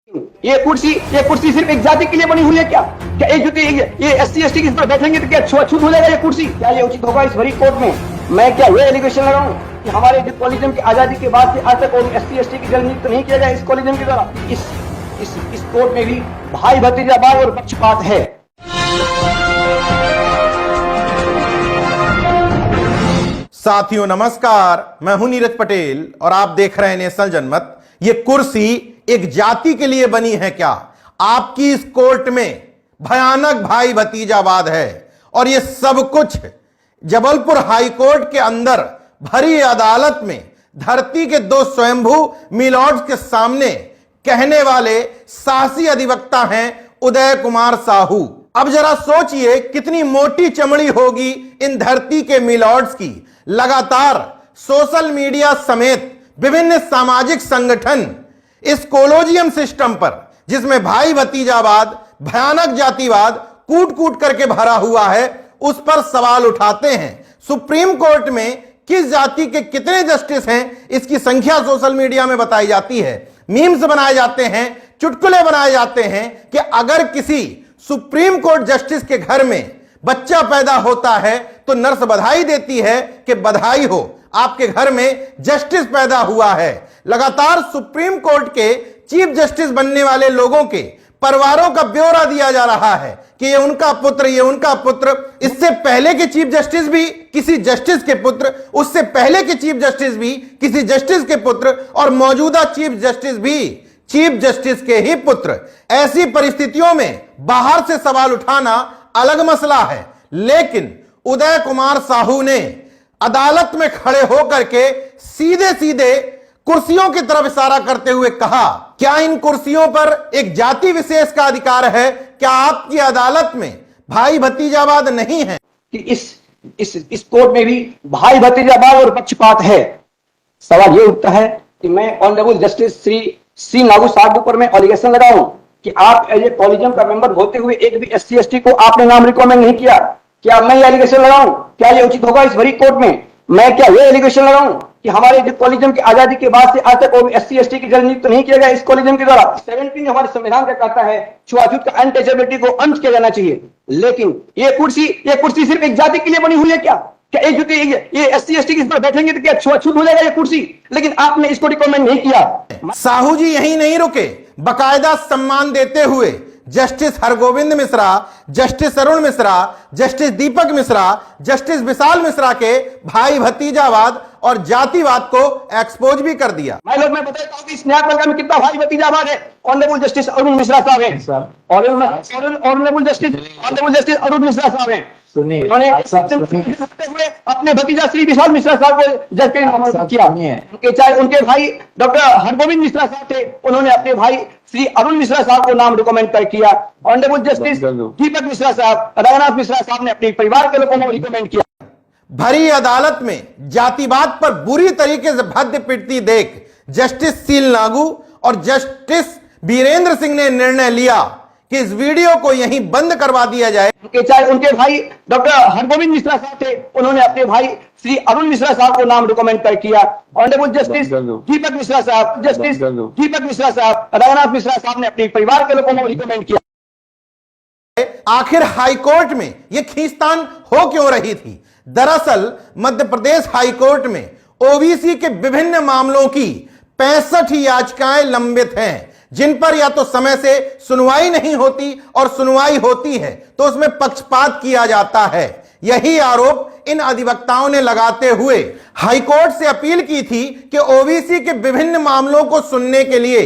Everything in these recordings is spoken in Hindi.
ये कुर्सी सिर्फ एक जाति के लिए बनी हुई है क्या? क्या ये SC ST की इस पर बैठेंगे तो क्या छुआछूत हो जाएगा ये कुर्सी? क्या ये उचित होगा इस भरी कोर्ट में? मैं क्या ये एलिगेशन लगाऊं कि हमारे कॉलेजियम की आजादी के बाद से आज तक SC ST की जलनियुक्त नहीं किया गया इस कॉलेजियम के द्वारा? इस कोर्ट में भी भाई भतीजाभाव और पक्षपात है। साथियों नमस्कार, मैं हूं नीरज पटेल और आप देख रहे हैं नेशनल जनमत। ये कुर्सी एक जाति के लिए बनी है क्या? आपकी इस कोर्ट में भयानक भाई भतीजावाद है और ये सब कुछ जबलपुर हाई कोर्ट के अंदर भरी अदालत में धरती के दो स्वयंभू मिलॉर्ड्स के सामने कहने वाले साहसी अधिवक्ता हैं उदय कुमार साहू। अब जरा सोचिए कितनी मोटी चमड़ी होगी इन धरती के मिलॉर्ड्स की। लगातार सोशल मीडिया समेत विभिन्न सामाजिक संगठन इस कॉलेजियम सिस्टम पर, जिसमें भाई भतीजावाद, भयानक जातिवाद कूट कूट करके भरा हुआ है, उस पर सवाल उठाते हैं। सुप्रीम कोर्ट में किस जाति के कितने जस्टिस हैं, इसकी संख्या सोशल मीडिया में बताई जाती है। मीम्स बनाए जाते हैं, चुटकुले बनाए जाते हैं कि अगर किसी सुप्रीम कोर्ट जस्टिस के घर में बच्चा पैदा होता है तो नर्स बधाई देती है कि बधाई हो, आपके घर में जस्टिस पैदा हुआ है। लगातार सुप्रीम कोर्ट के चीफ जस्टिस बनने वाले लोगों के परिवारों का ब्यौरा दिया जा रहा है कि ये उनका पुत्र, ये उनका पुत्र। इससे पहले के चीफ जस्टिस भी किसी जस्टिस के पुत्र, उससे पहले के चीफ जस्टिस भी किसी जस्टिस के पुत्र और मौजूदा चीफ जस्टिस भी चीफ जस्टिस के ही पुत्र। ऐसी परिस्थितियों में बाहर से सवाल उठाना अलग मसला है, लेकिन उदय कुमार साहू ने अदालत में खड़े होकर के सीधे सीधे कुर्सियों की तरफ इशारा करते हुए कहा, क्या इन कुर्सियों पर एक जाति विशेष का अधिकार है? क्या आपकी अदालत में भाई भतीजावाद नहीं है? कि इस कोर्ट में भी भाई भतीजाभाव और पक्षपात है। सवाल ये उठता है कि मैं ऑनरेबल जस्टिस श्री सी नागू साहब पर मैं एलिगेशन लगाऊं कि आप एज ए कॉलेजियम का मेंबर होते हुए एक भी SC ST को आपने नाम रिकमेंड नहीं किया। क्या मैं ये एलिगेशन लगाऊं? क्या ये उचित होगा इस भरी कोर्ट में? मैं क्या ये एलिगेशन लगाऊं कि हमारे कॉलेजियम की आजादी के बाद से आज तक SC ST की जलनियुक्त नहीं किया गया इस कॉलेजियम के द्वारा? 17 हमारे संविधान का कहता है छुआछूत का अनटचेबिलिटी को अंत किया जाना चाहिए। लेकिन ये कुर्सी सिर्फ एक जाति के लिए बनी हुई है क्या? क्या ये SC ST की इस पर बैठेंगे तो क्या छुआछूत हो जाएगा ये कुर्सी? लेकिन आपने इसको रिकमेंड नहीं किया। साहू जी यहीं नहीं रुके, बकायदा सम्मान देते हुए justice Hargovind Mishra, justice Arun Mishra, justice Deepak Mishra, justice Vishal Mishra के भाई भतीजावाद और जातिवाद को एक्सपोज भी कर दिया। मैं बताता हूं कि इस न्यायपालिका में कितना भाई भतीजावाद है। ऑनरेबल जस्टिस अरुण मिश्रा साहब हैं, ऑनरेबल जस्टिस अरुण मिश्रा साहब हैं। उन्होंने अपने भतीजा श्री विशाल मिश्रा साहब को जज किया। उनके भाई डॉक्टर हरगोविंद मिश्रा साहब थे, उन्होंने अपने भाई श्री अरुण मिश्रा साहब को नाम रिकमेंड कर किया। ऑनरेबल जस्टिस दीपक मिश्रा साहब, रघुनाथ मिश्रा साहब ने अपने परिवार के लोगों को रिकमेंड किया। भरी अदालत में जातिवाद पर बुरी तरीके से भद्द पिटती देख जस्टिस सील नागू और जस्टिस वीरेंद्र सिंह ने निर्णय लिया कि इस वीडियो को यहीं बंद करवा दिया जाए। उनके भाई डॉक्टर हरगोविंद मिश्रा साहब थे, उन्होंने अपने भाई श्री अरुण मिश्रा साहब को नाम रिकमेंड कर किया। ऑनरेबल जस्टिस दीपक मिश्रा साहब, रघुनाथ मिश्रा साहब ने अपने परिवार के लोगों को रिकमेंड किया। आखिर हाईकोर्ट में यह खींचतान हो क्यों रही थी? दरअसल मध्य प्रदेश हाईकोर्ट में ओबीसी के विभिन्न मामलों की 65 याचिकाएं लंबित हैं, जिन पर या तो समय से सुनवाई नहीं होती और सुनवाई होती है तो उसमें पक्षपात किया जाता है। यही आरोप इन अधिवक्ताओं ने लगाते हुए हाईकोर्ट से अपील की थी कि ओबीसी के विभिन्न मामलों को सुनने के लिए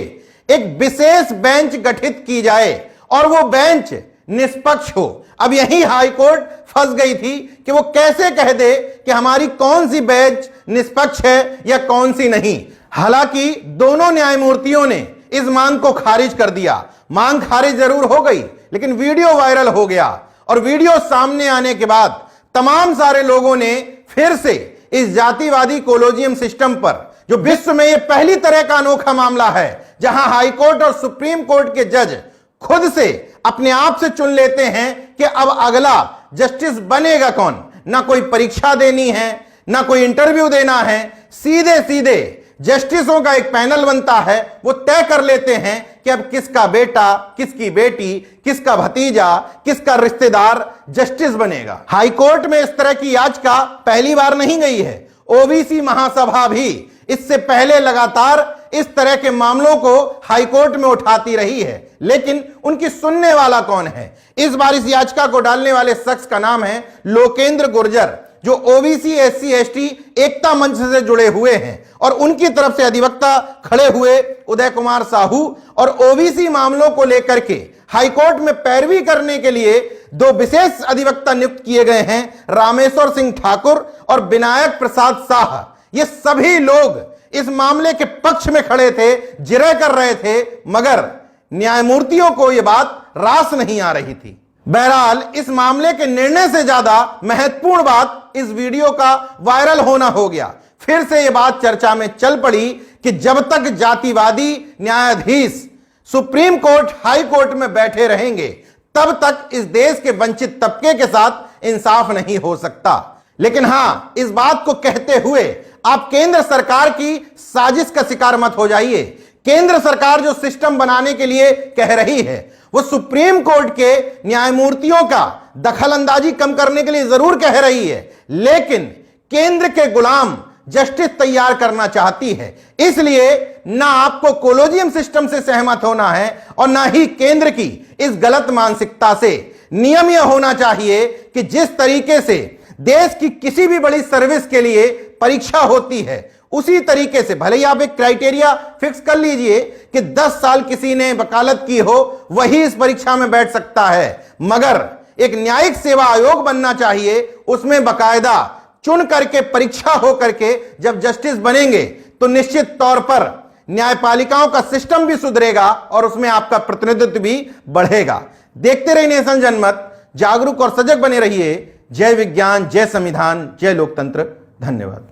एक विशेष बेंच गठित की जाए और वो बेंच निष्पक्ष हो। अब यही हाईकोर्ट फंस गई थी कि वो कैसे कह दे कि हमारी कौन सी बेंच निष्पक्ष है या कौन सी नहीं। हालांकि दोनों न्यायमूर्तियों ने इस मांग को खारिज कर दिया। मांग खारिज जरूर हो गई, लेकिन वीडियो वायरल हो गया और वीडियो सामने आने के बाद तमाम सारे लोगों ने फिर से इस जातिवादी कॉलेजियम सिस्टम पर, जो विश्व में यह पहली तरह का अनोखा मामला है जहां हाईकोर्ट और सुप्रीम कोर्ट के जज खुद से अपने आप से चुन लेते हैं कि अब अगला जस्टिस बनेगा कौन। ना कोई परीक्षा देनी है, ना कोई इंटरव्यू देना है, सीधे सीधे जस्टिसों का एक पैनल बनता है, वो तय कर लेते हैं कि अब किसका बेटा, किसकी बेटी, किसका भतीजा, किसका रिश्तेदार जस्टिस बनेगा। हाईकोर्ट में इस तरह की याचिका पहली बार नहीं गई है। ओबीसी महासभा भी इससे पहले लगातार इस तरह के मामलों को हाईकोर्ट में उठाती रही है, लेकिन उनकी सुनने वाला कौन है? इस बार इस याचिका को डालने वाले शख्स का नाम है लोकेंद्र गुर्जर, जो ओबीसी एससी एसटी एकता मंच से जुड़े हुए हैं, और उनकी तरफ से अधिवक्ता खड़े हुए उदय कुमार साहू, और ओबीसी मामलों को लेकर के हाईकोर्ट में पैरवी करने के लिए दो विशेष अधिवक्ता नियुक्त किए गए हैं, रामेश्वर सिंह ठाकुर और विनायक प्रसाद शाह। ये सभी लोग इस मामले के पक्ष में खड़े थे, जिरह कर रहे थे, मगर न्यायमूर्तियों को यह बात रास नहीं आ रही थी। बहरहाल इस मामले के निर्णय से ज्यादा महत्वपूर्ण बात इस वीडियो का वायरल होना हो गया। फिर से यह बात चर्चा में चल पड़ी कि जब तक जातिवादी न्यायाधीश सुप्रीम कोर्ट, हाई कोर्ट में बैठे रहेंगे, तब तक इस देश के वंचित तबके के साथ इंसाफ नहीं हो सकता। लेकिन हां, इस बात को कहते हुए आप केंद्र सरकार की साजिश का शिकार मत हो जाइए। केंद्र सरकार जो सिस्टम बनाने के लिए कह रही है, वो सुप्रीम कोर्ट के न्यायमूर्तियों का दखलंदाजी कम करने के लिए जरूर कह रही है, लेकिन केंद्र के गुलाम जस्टिस तैयार करना चाहती है। इसलिए ना आपको कोलोजियम सिस्टम से सहमत होना है और ना ही केंद्र की इस गलत मानसिकता से। नियम यह होना चाहिए कि जिस तरीके से देश की किसी भी बड़ी सर्विस के लिए परीक्षा होती है, उसी तरीके से भले ही आप एक क्राइटेरिया फिक्स कर लीजिए कि 10 साल किसी ने वकालत की हो, वही इस परीक्षा में बैठ सकता है, मगर एक न्यायिक सेवा आयोग बनना चाहिए। उसमें बकायदा चुन करके परीक्षा हो करके जब जस्टिस बनेंगे तो निश्चित तौर पर न्यायपालिकाओं का सिस्टम भी सुधरेगा और उसमें आपका प्रतिनिधित्व भी बढ़ेगा। देखते रहिए नेशन जनमत, जागरूक और सजग बने रहिए। जय विज्ञान, जय संविधान, जय लोकतंत्र। धन्यवाद।